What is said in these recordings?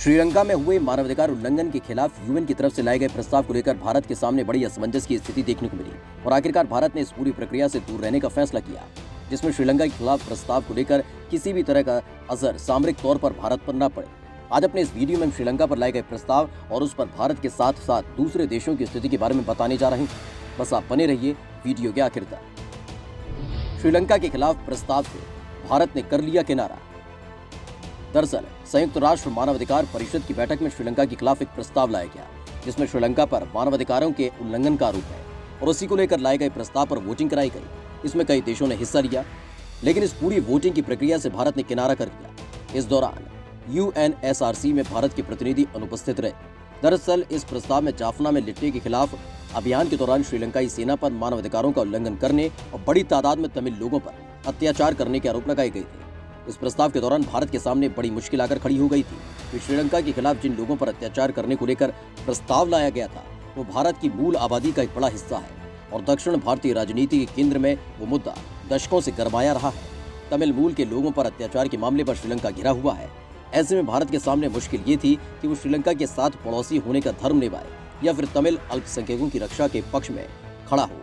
श्रीलंका में हुए मानवाधिकार उल्लंघन के खिलाफ यूएन की तरफ से लाए गए प्रस्ताव को लेकर भारत के सामने बड़ी असमंजस की स्थिति देखने को मिली और आखिरकार भारत ने इस पूरी प्रक्रिया से दूर रहने का फैसला किया, जिसमें श्रीलंका के खिलाफ प्रस्ताव को लेकर किसी भी तरह का असर सामरिक तौर पर भारत पर न पड़े। आज अपने इस वीडियो में हम श्रीलंका पर लाए गए प्रस्ताव और उस पर भारत के साथ साथ दूसरे देशों की स्थिति के बारे में बताने जा रहे हैं। बस आप बने रहिए वीडियो के आखिर तक। श्रीलंका के खिलाफ प्रस्ताव से भारत ने कर लिया किनारा। दरअसल संयुक्त राष्ट्र मानवाधिकार परिषद की बैठक में श्रीलंका के खिलाफ एक प्रस्ताव लाया गया, जिसमें श्रीलंका पर मानवाधिकारों के उल्लंघन का आरोप है और उसी को लेकर लाए गए प्रस्ताव पर वोटिंग कराई गई। इसमें कई देशों ने हिस्सा लिया, लेकिन इस पूरी वोटिंग की प्रक्रिया से भारत ने किनारा कर लिया। इस दौरान यूएनएसआरसी में भारत के प्रतिनिधि अनुपस्थित रहे। दरअसल इस प्रस्ताव में जाफना में लिट्टे के खिलाफ अभियान के दौरान श्रीलंकाई सेना पर मानवाधिकारों का उल्लंघन करने और बड़ी तादाद में तमिल लोगों पर अत्याचार करने के आरोप लगाए गए थे। इस प्रस्ताव के दौरान भारत के सामने बड़ी मुश्किल आकर खड़ी हो गई थी कि श्रीलंका के खिलाफ जिन लोगों पर अत्याचार करने को लेकर प्रस्ताव लाया गया था वो भारत की मूल आबादी का एक बड़ा हिस्सा है और दक्षिण भारतीय राजनीति के केंद्र में वो मुद्दा दशकों से गरमाया रहा है। तमिल मूल के लोगों पर अत्याचार के मामले पर श्रीलंका घिरा हुआ है। ऐसे में भारत के सामने मुश्किल ये थी कि वो श्रीलंका के साथ पड़ोसी होने का धर्म निभाए या फिर तमिल अल्पसंख्यकों की रक्षा के पक्ष में खड़ा हो,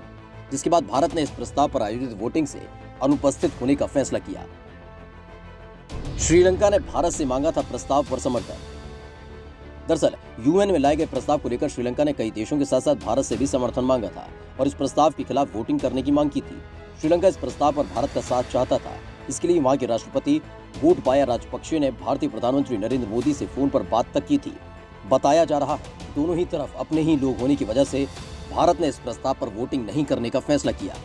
जिसके बाद भारत ने इस प्रस्ताव पर आयोजित वोटिंग से अनुपस्थित होने का फैसला किया। श्रीलंका ने भारत से मांगा था प्रस्ताव पर समर्थन। दरअसल यूएन में लाए गए प्रस्ताव को लेकर श्रीलंका ने कई देशों के साथ साथ भारत से भी समर्थन मांगा था और इस प्रस्ताव के खिलाफ वोटिंग करने की मांग की थी। श्रीलंका इस प्रस्ताव पर भारत का साथ चाहता था। इसके लिए वहां के राष्ट्रपति गोटबाया राजपक्षे ने भारतीय प्रधानमंत्री नरेंद्र मोदी से फोन पर बात तक की थी। बताया जा रहा है दोनों ही तरफ अपने ही लोग होने की वजह से भारत ने इस प्रस्ताव पर वोटिंग नहीं करने का फैसला किया।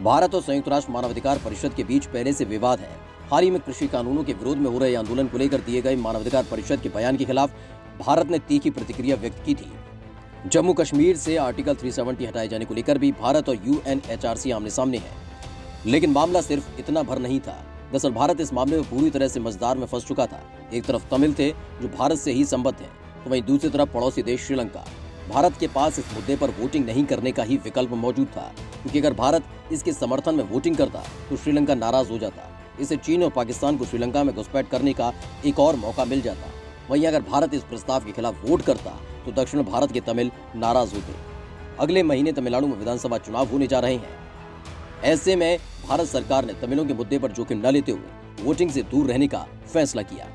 भारत और संयुक्त राष्ट्र मानवाधिकार परिषद के बीच पहले से विवाद है। हाल ही में कृषि कानूनों के विरोध में हो रहे आंदोलन को लेकर दिए गए मानवाधिकार परिषद के बयान के खिलाफ भारत ने तीखी प्रतिक्रिया व्यक्त की थी। जम्मू कश्मीर से आर्टिकल 370 हटाए जाने को लेकर भी भारत और यूएनएचआरसी आमने सामने है, लेकिन मामला सिर्फ इतना भर नहीं था। दरअसल भारत इस मामले में पूरी तरह से मझधार में फंस चुका था। एक तरफ तमिल थे जो भारत से ही संबद्ध हैं, तो वहीं दूसरी तरफ पड़ोसी देश श्रीलंका। भारत के पास इस मुद्दे पर वोटिंग नहीं करने का ही विकल्प मौजूद था, क्योंकि अगर भारत इसके समर्थन में वोटिंग करता तो श्रीलंका नाराज हो जाता। इससे चीन और पाकिस्तान को श्रीलंका में घुसपैठ करने का एक और मौका मिल जाता। वहीं अगर भारत इस प्रस्ताव के खिलाफ वोट करता तो दक्षिण भारत के तमिल नाराज होते। अगले महीने तमिलनाडु में विधानसभा चुनाव होने जा रहे हैं। ऐसे में भारत सरकार ने तमिलों के मुद्दे पर जोखिम न लेते हुए वोटिंग से दूर रहने का फैसला किया।